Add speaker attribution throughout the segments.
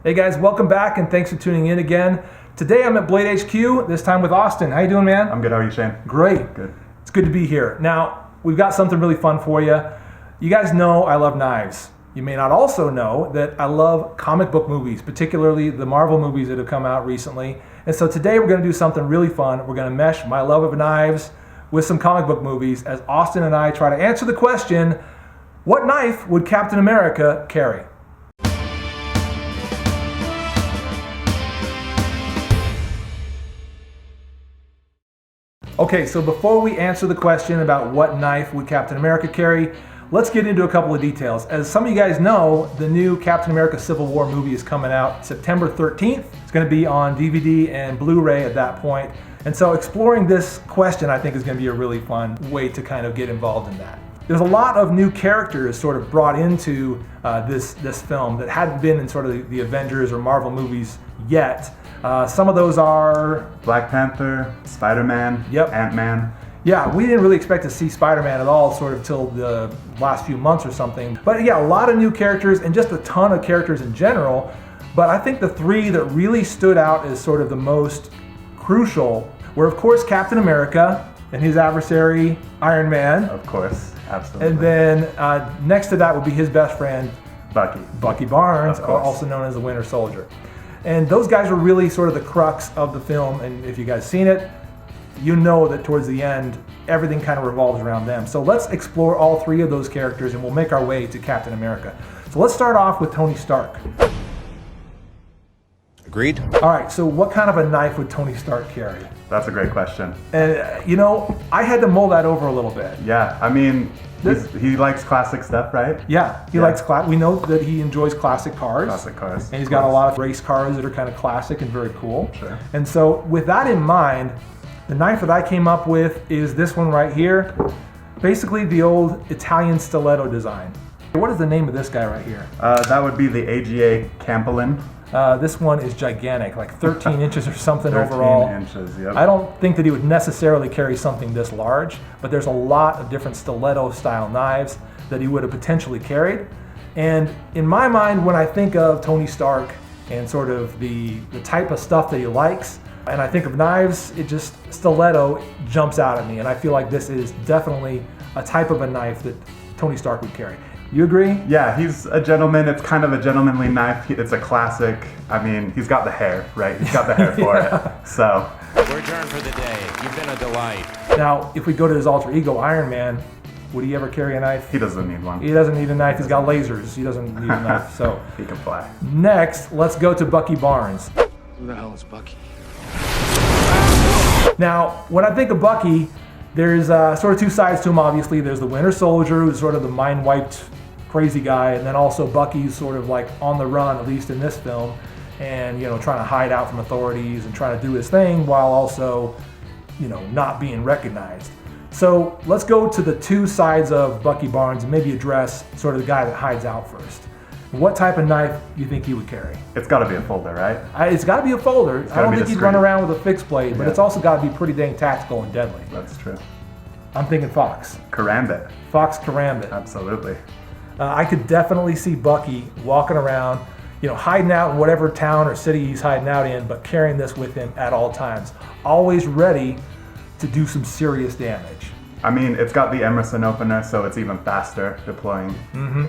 Speaker 1: Hey guys, welcome back and thanks for tuning in again. Today I'm at Blade HQ, this time with Austin. How you doing, man?
Speaker 2: I'm good. How are you, Shane?
Speaker 1: Great.
Speaker 2: Good.
Speaker 1: It's good to be here. Now, we've got something really fun for you. You guys know I love knives. You may not also know that I love comic book movies, particularly the Marvel movies that have come out recently. And so today we're going to do something really fun. We're going to mesh my love of knives with some comic book movies as Austin and I try to answer the question, what knife would Captain America carry? Okay, so before we answer the question about what knife would Captain America carry, let's get into a couple of details. As some of you guys know, the new Captain America Civil War movie is coming out September 13th. It's going to be on DVD and Blu-ray at that point. And so exploring this question, I think, is going to be a really fun way to kind of get involved in that. There's a lot of new characters sort of brought into this film that hadn't been in sort of the Avengers or Marvel movies yet. Some of those are
Speaker 2: Black Panther, Spider-Man,
Speaker 1: Yep.
Speaker 2: Ant-Man.
Speaker 1: Yeah, we didn't really expect to see Spider-Man at all sort of till the last few months or something. But yeah, a lot of new characters and just a ton of characters in general. But I think the three that really stood out as sort of the most crucial were, of course, Captain America and his adversary, Iron Man.
Speaker 2: Of course, absolutely.
Speaker 1: And then next to that would be his best friend, Bucky Barnes, also known as the Winter Soldier. And those guys were really sort of the crux of the film, and if you guys seen it, you know that towards the end, everything kind of revolves around them. So let's explore all three of those characters and we'll make our way to Captain America. So let's start off with Tony Stark.
Speaker 3: Agreed?
Speaker 1: All right, so what kind of a knife would Tony Stark carry?
Speaker 2: That's a great question.
Speaker 1: And you know, I had to mull that over a little bit.
Speaker 2: Yeah, I mean, he likes classic stuff, right?
Speaker 1: Yeah, he likes we know that he enjoys classic cars.
Speaker 2: Classic cars.
Speaker 1: And he's got a lot of race cars that are kind of classic and very cool.
Speaker 2: Sure.
Speaker 1: And so with that in mind, the knife that I came up with is this one right here. Basically the old Italian stiletto design. What is the name of this guy right here?
Speaker 2: That would be the AGA Campbellin.
Speaker 1: This one is gigantic, like 13 inches or something
Speaker 2: 13
Speaker 1: overall.
Speaker 2: inches, yep.
Speaker 1: I don't think that he would necessarily carry something this large, but there's a lot of different stiletto style knives that he would have potentially carried. And in my mind, when I think of Tony Stark and sort of the type of stuff that he likes, and I think of knives, it just, stiletto jumps out at me. And I feel like this is definitely a type of a knife that Tony Stark would carry. You agree?
Speaker 2: Yeah, he's a gentleman. It's kind of a gentlemanly knife. It's a classic. I mean, he's got the hair, right? He's got the hair for it. So.
Speaker 3: We're adjourned for the day. You've been a delight.
Speaker 1: Now, if we go to his alter ego, Iron Man, would he ever carry a knife?
Speaker 2: He doesn't need one.
Speaker 1: He doesn't need a knife. He's got lasers. He doesn't need a knife. So
Speaker 2: he can fly.
Speaker 1: Next, let's go to Bucky Barnes.
Speaker 3: Who the hell is Bucky?
Speaker 1: Now, when I think of Bucky, there's sort of two sides to him, obviously. There's the Winter Soldier, who's sort of the mind-wiped, crazy guy, and then also Bucky's sort of like on the run, at least in this film, and, you know, trying to hide out from authorities and trying to do his thing while also, you know, not being recognized. So let's go to the two sides of Bucky Barnes and maybe address sort of the guy that hides out first. What type of knife do you think he would carry?
Speaker 2: It's got to be a folder, right?
Speaker 1: It's got to be a folder. I don't think he'd run around with a fixed blade, but
Speaker 2: Yeah.
Speaker 1: it's also got to be pretty dang tactical and deadly.
Speaker 2: That's true.
Speaker 1: I'm thinking Fox.
Speaker 2: Karambit.
Speaker 1: Fox Karambit.
Speaker 2: Absolutely.
Speaker 1: I could definitely see Bucky walking around, you know, hiding out in whatever town or city he's hiding out in, but carrying this with him at all times. Always ready to do some serious damage.
Speaker 2: I mean, it's got the Emerson opener, so it's even faster deploying.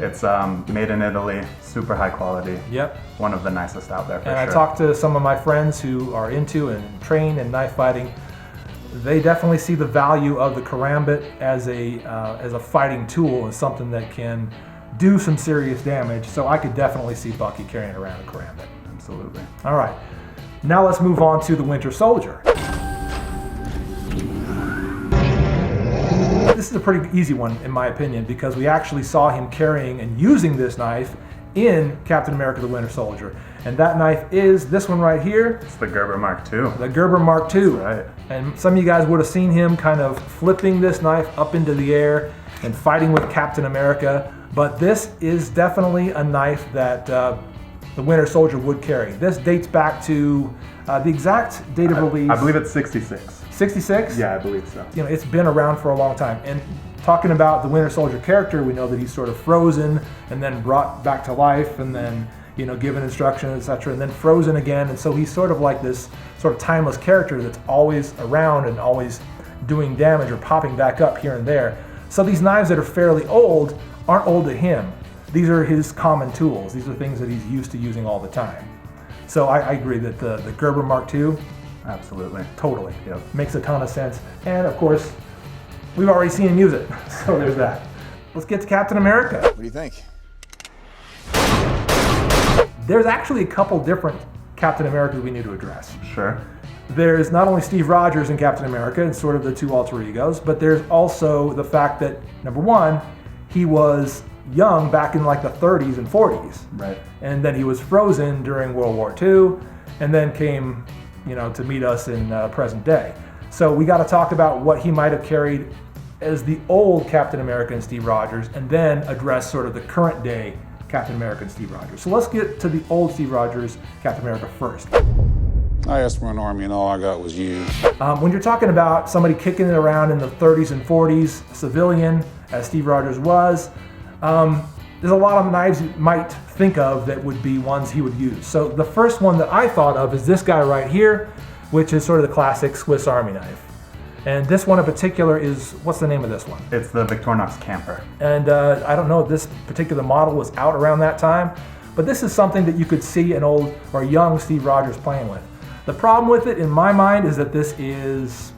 Speaker 2: It's made in Italy, super high quality.
Speaker 1: Yep.
Speaker 2: One of the nicest out there for sure.
Speaker 1: And I talked to some of my friends who are into and train in knife fighting. They definitely see the value of the karambit as a fighting tool and something that can do some serious damage. So I could definitely see Bucky carrying around a karambit.
Speaker 2: Absolutely.
Speaker 1: All right. Now let's move on to the Winter Soldier. This is a pretty easy one in my opinion because we actually saw him carrying and using this knife in Captain America the Winter Soldier. And that knife is this one right here.
Speaker 2: It's the Gerber Mark II.
Speaker 1: The Gerber Mark II.
Speaker 2: That's right.
Speaker 1: And some of you guys would have seen him kind of flipping this knife up into the air and fighting with Captain America. But this is definitely a knife that the Winter Soldier would carry. This dates back to the exact date of release.
Speaker 2: I believe it's 66.
Speaker 1: 66?
Speaker 2: Yeah, I believe so.
Speaker 1: You know, it's been around for a long time. And talking about the Winter Soldier character, we know that he's sort of frozen and then brought back to life and then, given instructions, etc., and then frozen again. And so he's sort of like this sort of timeless character that's always around and always doing damage or popping back up here and there. So these knives that are fairly old aren't old to him. These are his common tools. These are things that he's used to using all the time. So I agree that the Gerber Mark II,
Speaker 2: absolutely,
Speaker 1: totally,
Speaker 2: yep,
Speaker 1: makes a ton of sense. And of course, we've already seen him use it. So there's that. Let's get to Captain America.
Speaker 4: What do you think?
Speaker 1: There's actually a couple different Captain Americas we need to address.
Speaker 2: Sure.
Speaker 1: There's not only Steve Rogers in Captain America and sort of the two alter egos, but there's also the fact that, number one, he was young back in like the 30s and 40s.
Speaker 2: Right.
Speaker 1: And then he was frozen during World War II and then came, to meet us in present day. So we got to talk about what he might have carried as the old Captain America and Steve Rogers, and then address sort of the current day Captain America and Steve Rogers. So let's get to the old Steve Rogers, Captain America first.
Speaker 4: I asked for an army and all I got was you.
Speaker 1: When you're talking about somebody kicking it around in the 30s and 40s, civilian, as Steve Rogers was, there's a lot of knives you might think of that would be ones he would use. So the first one that I thought of is this guy right here, which is sort of the classic Swiss Army knife. And this one in particular is, what's the name of this one?
Speaker 2: It's the Victorinox Camper.
Speaker 1: And I don't know if this particular model was out around that time, but this is something that you could see an old or young Steve Rogers playing with. The problem with it, in my mind, is that this is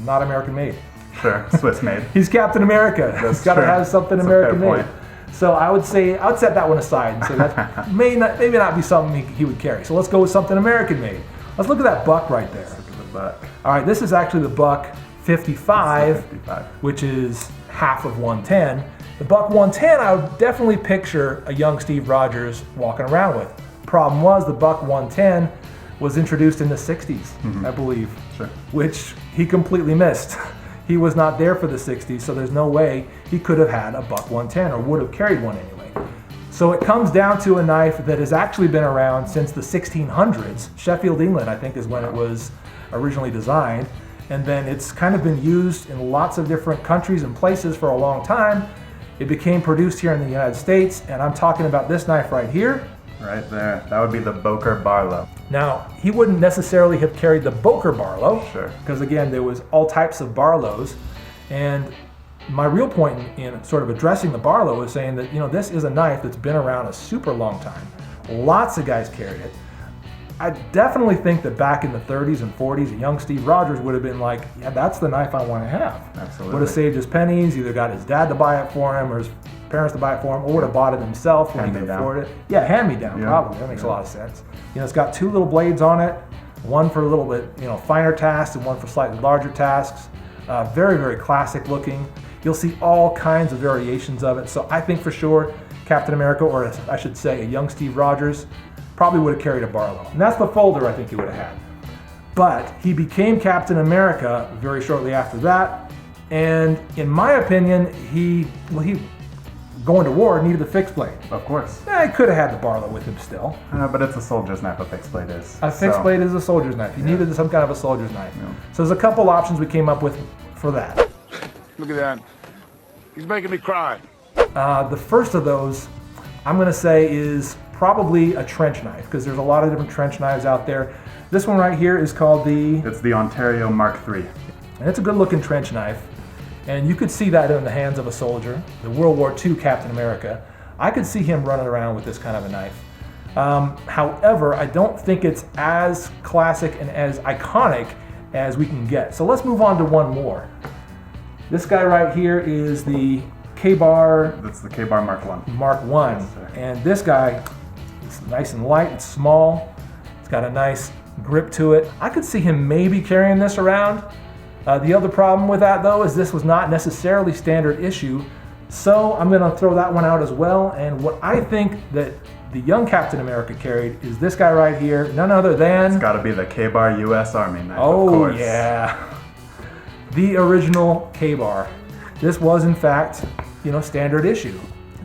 Speaker 1: not American made.
Speaker 2: Sure, Swiss made.
Speaker 1: He's Captain America.
Speaker 2: That's
Speaker 1: He's got to
Speaker 2: true.
Speaker 1: have something
Speaker 2: That's a
Speaker 1: American
Speaker 2: fair
Speaker 1: made.
Speaker 2: point.
Speaker 1: So I would set that one aside and say that maybe not be something he would carry. So let's go with something American made. Let's look at that buck right there.
Speaker 2: Look at the buck.
Speaker 1: All right, this is actually the buck 55,
Speaker 2: 55,
Speaker 1: which is half of 110. The buck 110, I would definitely picture a young Steve Rogers walking around with. Problem was, the buck 110 was introduced in the 60s, I believe,
Speaker 2: Sure.
Speaker 1: which he completely missed. He was not there for the 60s, so there's no way he could have had a buck 110 or would have carried one anyway. So it comes down to a knife that has actually been around since the 1600s. Sheffield, England, I think, is when it was originally designed. And then it's kind of been used in lots of different countries and places for a long time. It became produced here in the United States, and I'm talking about this knife right here.
Speaker 2: Right there. That would be the Boker Barlow.
Speaker 1: Now, he wouldn't necessarily have carried the Boker Barlow,
Speaker 2: Sure.
Speaker 1: because again, there was all types of Barlows. And my real point in sort of addressing the Barlow is saying that, this is a knife that's been around a super long time. Lots of guys carried it. I definitely think that back in the 30s and 40s, a young Steve Rogers would have been like, yeah, that's the knife I want to have.
Speaker 2: Absolutely.
Speaker 1: Would have saved his pennies, either got his dad to buy it for him or his parents to buy it for him, or would have bought it himself when he could
Speaker 2: Hand-me-down.
Speaker 1: afford it. Yeah, hand-me-down,
Speaker 2: Yeah.
Speaker 1: probably. That makes a lot of sense. It's got two little blades on it, one for a little bit, finer tasks and one for slightly larger tasks. Very, very classic looking. You'll see all kinds of variations of it. So I think for sure Captain America, or I should say a young Steve Rogers, probably would have carried a Barlow. And that's the folder I think he would have had. But he became Captain America very shortly after that. And in my opinion, he going to war needed the fixed blade.
Speaker 2: Of course.
Speaker 1: He could have had the Barlow with him still.
Speaker 2: But it's a soldier's knife, a fixed blade is.
Speaker 1: A fixed blade is a soldier's knife. He needed some kind of a soldier's knife. So there's a couple options we came up with for that.
Speaker 4: Look at that. He's making me cry.
Speaker 1: The first of those, I'm going to say, is probably a trench knife, because there's a lot of different trench knives out there. This one right here is called
Speaker 2: It's the Ontario Mark III.
Speaker 1: and it's a good looking trench knife. And you could see that in the hands of a soldier, the World War II Captain America. I could see him running around with this kind of a knife. However, I don't think it's as classic and as iconic as we can get. So let's move on to one more. This guy right here is the K-Bar
Speaker 2: That's the K-Bar Mark I.
Speaker 1: Mark I.
Speaker 2: Yes, sir.
Speaker 1: And this guy, it's nice and light, it's small, it's got a nice grip to it. I could see him maybe carrying this around. The other problem with that, though, is this was not necessarily standard issue, so I'm going to throw that one out as well. And what I think that the young Captain America carried is this guy right here, none other than...
Speaker 2: It's got to be the K-Bar U.S. Army knife, of
Speaker 1: Oh,
Speaker 2: course.
Speaker 1: yeah. The original K-Bar. This was, in fact, standard issue.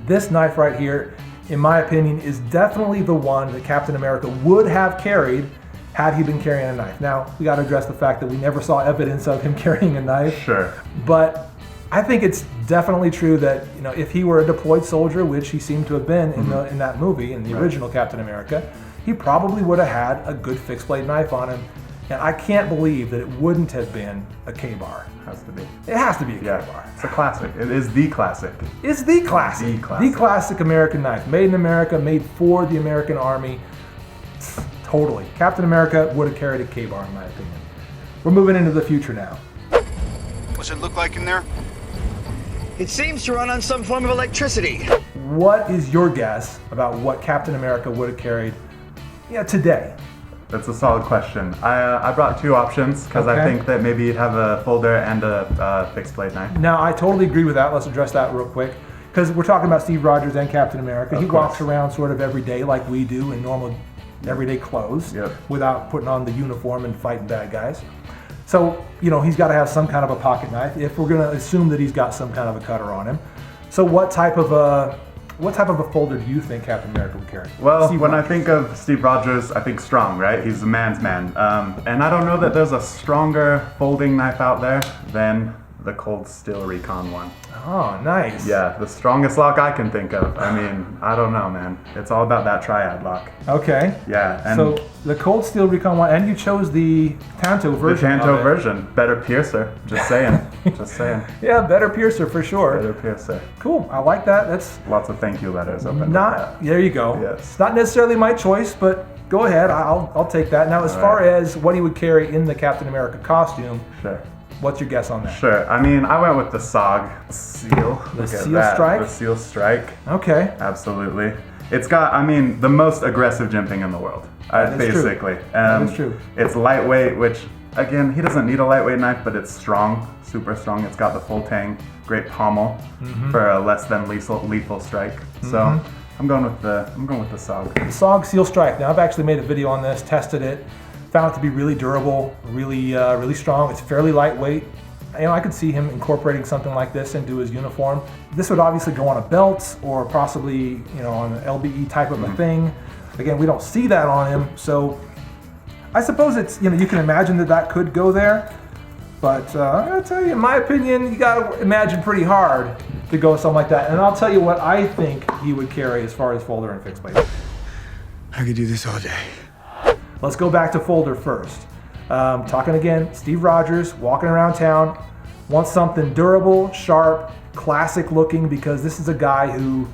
Speaker 1: This knife right here, in my opinion, is definitely the one that Captain America would have carried had he been carrying a knife. Now, we got to address the fact that we never saw evidence of him carrying a knife.
Speaker 2: Sure.
Speaker 1: But I think it's definitely true that, you know, if he were a deployed soldier, which he seemed to have been in that movie, in the original Captain America, he probably would have had a good fixed blade knife on him. And I can't believe that it wouldn't have been a K-bar.
Speaker 2: Has to be.
Speaker 1: It has to be a K-bar.
Speaker 2: It's a classic. It is the classic.
Speaker 1: It's the classic.
Speaker 2: The classic.
Speaker 1: The classic American knife. Made in America, made for the American Army. Totally. Captain America would have carried a K-bar in my opinion. We're moving into the future now.
Speaker 5: What's it look like in there?
Speaker 6: It seems to run on some form of electricity.
Speaker 1: What is your guess about what Captain America would have carried today?
Speaker 2: That's a solid question. I brought two options because I think that maybe you'd have a folder and a fixed blade knife.
Speaker 1: Now, I totally agree with that. Let's address that real quick. Because we're talking about Steve Rogers and Captain America. He walks around sort of every day like we do in normal everyday clothes without putting on the uniform and fighting bad guys. So, you know, he's got to have some kind of a pocket knife if we're going to assume that he's got some kind of a cutter on him. So what type of a folder do you think Captain America would carry?
Speaker 2: Well, when I think of Steve Rogers, I think strong, right? He's a man's man. And I don't know that there's a stronger folding knife out there than the Cold Steel Recon one.
Speaker 1: Oh, nice.
Speaker 2: Yeah, the strongest lock I can think of. I mean, I don't know, man. It's all about that triad lock.
Speaker 1: Okay.
Speaker 2: Yeah. And
Speaker 1: so the Cold Steel Recon one, and you chose the Tanto version.
Speaker 2: The Tanto version. Better piercer. Just saying. Just saying.
Speaker 1: Yeah, better piercer for sure.
Speaker 2: Better piercer.
Speaker 1: Cool. I like that. That's
Speaker 2: lots of thank you letters open.
Speaker 1: There you go.
Speaker 2: Yes.
Speaker 1: It's not necessarily my choice, but go ahead. I'll take that. Now, as far as what he would carry in the Captain America costume,
Speaker 2: sure.
Speaker 1: What's your guess on that?
Speaker 2: Sure. I mean, I went with the SOG seal.
Speaker 1: The Seal Strike?
Speaker 2: The Seal Strike.
Speaker 1: Okay.
Speaker 2: Absolutely. It's got, I mean, the most aggressive jimping in the world. Basically.
Speaker 1: That is true.
Speaker 2: It's lightweight, which, again, he doesn't need a lightweight knife, but it's strong, super strong. It's got the full tang, great pommel for a less than lethal strike. So I'm going with the SOG.
Speaker 1: The SOG Seal Strike. Now, I've actually made a video on this, tested it. Found it to be really durable, really strong. It's fairly lightweight. You know, I could see him incorporating something like this into his uniform. This would obviously go on a belt or possibly, you know, on an LBE type of a thing. Again, we don't see that on him, so I suppose it's, you know, you can imagine that could go there. But I gotta tell you, in my opinion, you gotta imagine pretty hard to go with something like that. And I'll tell you what I think he would carry as far as folder and fixed blade.
Speaker 5: I could do this all day.
Speaker 1: Let's go back to folder first. Talking again, Steve Rogers walking around town, wants something durable, sharp, classic looking, because this is a guy who,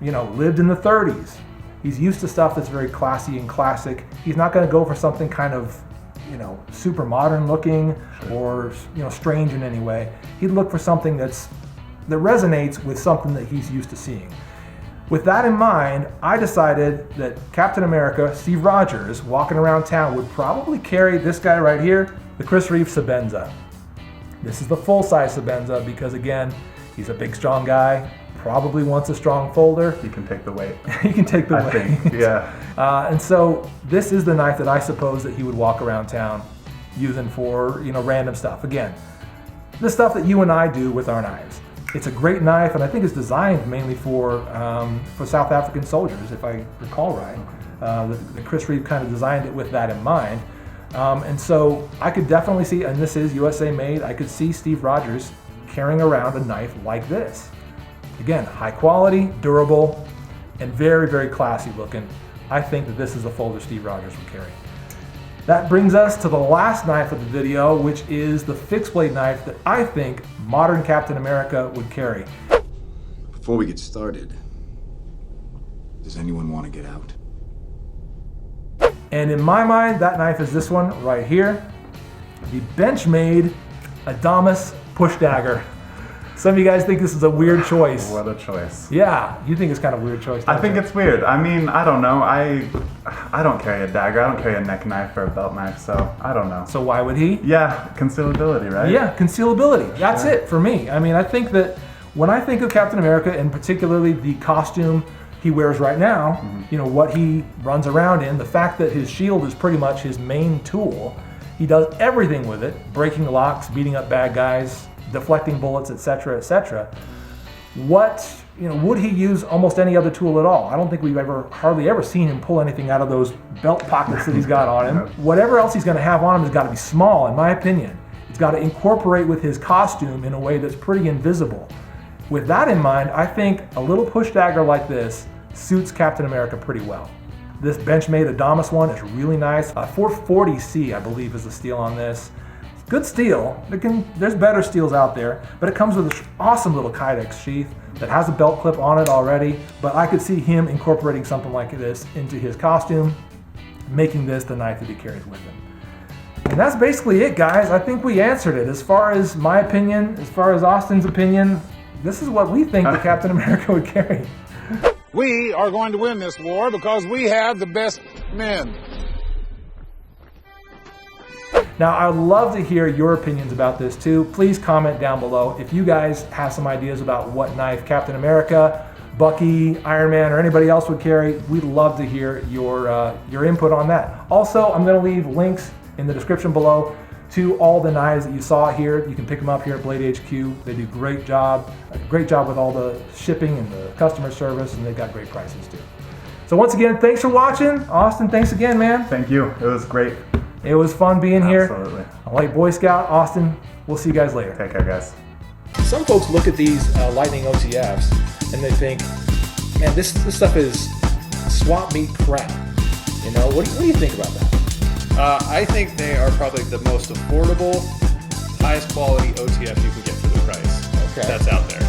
Speaker 1: you know, lived in the 30s. He's used to stuff that's very classy and classic. He's not going to go for something kind of, you know, super modern looking or, you know, strange in any way. He'd look for something that resonates with something that he's used to seeing. With that in mind, I decided that Captain America, Steve Rogers, walking around town would probably carry this guy right here, the Chris Reeve Sebenza. This is the full-size Sebenza because, again, he's a big, strong guy, probably wants a strong folder.
Speaker 2: He can take the weight.
Speaker 1: He can take the weight.
Speaker 2: I think, yeah.
Speaker 1: And so this is the knife that I suppose that he would walk around town using for, you know, random stuff. Again, the stuff that you and I do with our knives. It's a great knife, and I think it's designed mainly for South African soldiers, if I recall right. The Chris Reeve kind of designed it with that in mind. And so I could definitely see, and this is USA made, I could see Steve Rogers carrying around a knife like this. Again, high quality, durable, and very, very classy looking. I think that this is the folder Steve Rogers would carry. That brings us to the last knife of the video, which is the fixed blade knife that I think modern Captain America would carry.
Speaker 7: Before we get started, does anyone want to get out?
Speaker 1: And in my mind, that knife is this one right here, the Benchmade Adamas Push Dagger. Some of you guys think this is a weird choice.
Speaker 2: What a choice.
Speaker 1: Yeah, you think it's kind of a weird choice.
Speaker 2: I think it's weird. I mean, I don't know. I don't carry a dagger. I don't carry a neck knife or a belt knife, so I don't know.
Speaker 1: So why would he?
Speaker 2: Yeah, concealability, right?
Speaker 1: Yeah, concealability. That's it for me. I mean, I think that when I think of Captain America, and particularly the costume he wears right now, you know, what he runs around in, the fact that his shield is pretty much his main tool, he does everything with it, breaking locks, beating up bad guys, deflecting bullets, etc., etc. What, you know, would he use almost any other tool at all? I don't think we've hardly ever seen him pull anything out of those belt pockets that he's got on him. Whatever else he's going to have on him has got to be small, in my opinion. It's got to incorporate with his costume in a way that's pretty invisible. With that in mind, I think a little push dagger like this suits Captain America pretty well. This Benchmade Adamas one is really nice. 440C, I believe, is the steel on this. Good steel. There's better steels out there, but it comes with an awesome little Kydex sheath that has a belt clip on it already, but I could see him incorporating something like this into his costume, making this the knife that he carries with him. And that's basically it, guys. I think we answered it. As far as my opinion, as far as Austin's opinion, this is what we think that Captain America would carry.
Speaker 4: We are going to win this war because we have the best men.
Speaker 1: Now, I'd love to hear your opinions about this too. Please comment down below. If you guys have some ideas about what knife Captain America, Bucky, Iron Man, or anybody else would carry, we'd love to hear your input on that. Also, I'm going to leave links in the description below to all the knives that you saw here. You can pick them up here at Blade HQ. They do a great job with all the shipping and the customer service, and they've got great prices too. So once again, thanks for watching. Austin, thanks again, man.
Speaker 2: Thank you. It was great.
Speaker 1: It was fun being here.
Speaker 2: Absolutely.
Speaker 1: I like Boy Scout. Austin, we'll see you guys later.
Speaker 2: Take care, guys.
Speaker 1: Some folks look at these Lightning OTFs and they think, man, this stuff is swap meet crap. You know, what do you think about that?
Speaker 8: I think they are probably the most affordable, highest quality OTF you can get for the price that's out there.